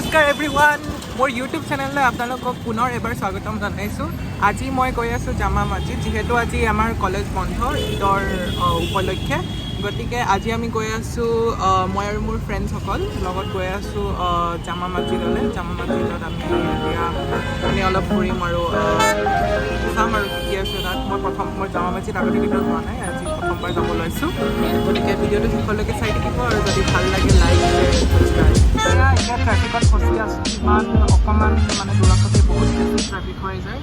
নমস্কাৰ এভৰিৱান মোৰ ইউটিউব চেনেললৈ আপোনালোকক পুনৰ এবাৰ স্বাগতম জনাইছোঁ আজি মই গৈ আছোঁ জামা মছজিদ যিহেতু আজি আমাৰ কলেজ বন্ধ ঈদৰ উপলক্ষে গতিকে আজি আমি গৈ আছোঁ মই আৰু মোৰ ফ্ৰেণ্ডসকল লগত গৈ আছোঁ জামা মছজিদলৈ জামা মছজিদত আমি এতিয়া মানে অলপ ফুৰিম আৰু চাম আৰু কি আছে তাত মই জামা মছজিদ আগতে কেতিয়াও যোৱা নাই আজি প্ৰথমবাৰ যাব লৈছোঁ গতিকে ভিডিঅ'টো শেষলৈকে চাই থাকিব আৰু যদি ভাল লাগে লাইক ছাবস্ক্ৰাইব এতিয়া ট্ৰেফিকত ফচি আছোঁ ইমান অকণমান মানে দূৰতে বহুত বেছি ট্ৰেফিক হৈ যায়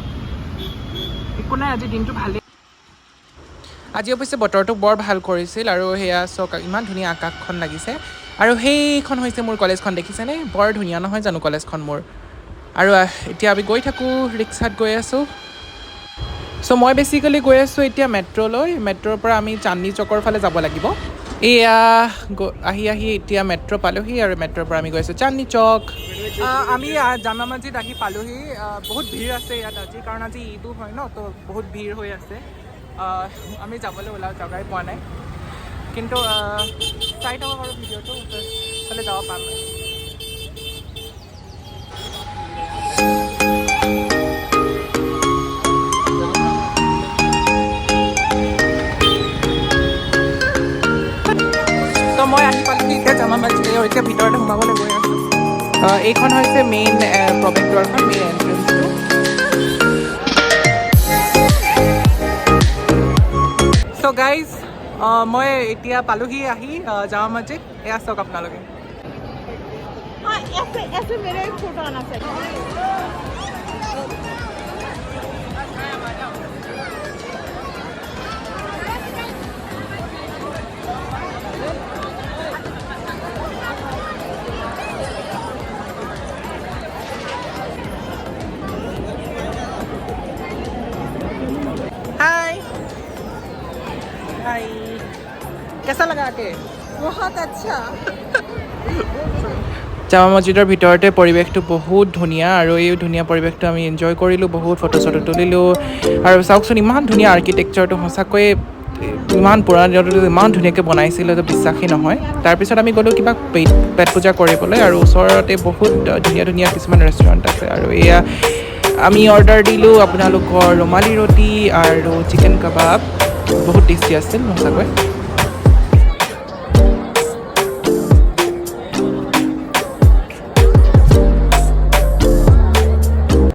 একো নাই আজি দিনটো ভালেই আজি অৱশ্যে বতৰটো বৰ ভাল কৰিছিল আৰু সেয়া চক ইমান ধুনীয়া আকাশখন লাগিছে আৰু সেইখন হৈছে মোৰ কলেজখন দেখিছেনে বৰ ধুনীয়া নহয় জানো কলেজখন মোৰ আৰু এতিয়া আমি গৈ থাকোঁ ৰিক্সাত গৈ আছোঁ চ' মই বেছিকেলি গৈ আছোঁ এতিয়া মেট্ৰ'লৈ মেট্ৰ'ৰ পৰা আমি চান্দনী চকৰ ফালে যাব লাগিব এয়া আহি এতিয়া মেট্ৰ' পালোহি আৰু মেট্ৰ'ৰ পৰা আমি গৈ আছোঁ চান্দনী চক আমি জামা মছজিদ আহি পালোহি বহুত ভিৰ আছে ইয়াত আজি কাৰণ আজি ঈদো হয় ন তো বহুত ভিৰ হৈ আছে আমি যাবলৈ ওলাওঁ জগাই পোৱা নাই কিন্তু চাই থাকক বাৰু ভিডিঅ'টো ফালে যাব পাম তো মই আহি পালোহি এতিয়া জামা মছজিদ এতিয়া ভিতৰতে সোমাবলৈ গৈ আছোঁ এইখন হৈছে মেইন প্ৰৱেশ দ্বাৰখন মেইন এণ্ট্ৰেঞ্চটো চ' গাইজ মই এতিয়া পালোহি আহি জামা মছজিদ এয়া চাওক আপোনালোকে कैसा लगा आके बहुत अच्छा জামা মছজিদৰ ভিতৰতে পৰিৱেশটো বহুত ধুনীয়া আৰু এই ধুনীয়া পৰিৱেশটো আমি এনজয় কৰিলোঁ বহুত ফটো চটো তুলিলোঁ আৰু চাওকচোন ইমান ধুনীয়া আৰ্কিটেকচাৰটো সঁচাকৈয়ে ইমান পুৰণা দিনতো ইমান ধুনীয়াকৈ বনাইছিলে যে বিশ্বাসেই নহয় তাৰপিছত আমি গ'লোঁ কিবা পেট পূজা কৰিবলৈ আৰু ওচৰতে বহুত ধুনীয়া ধুনীয়া কিছুমান ৰেষ্টুৰেণ্ট আছে আৰু এয়া আমি অৰ্ডাৰ দিলোঁ আপোনালোকৰ ৰুমালী ৰুটি আৰু চিকেন কাবাব বহুত টেষ্টি আছিল সঁচাকৈ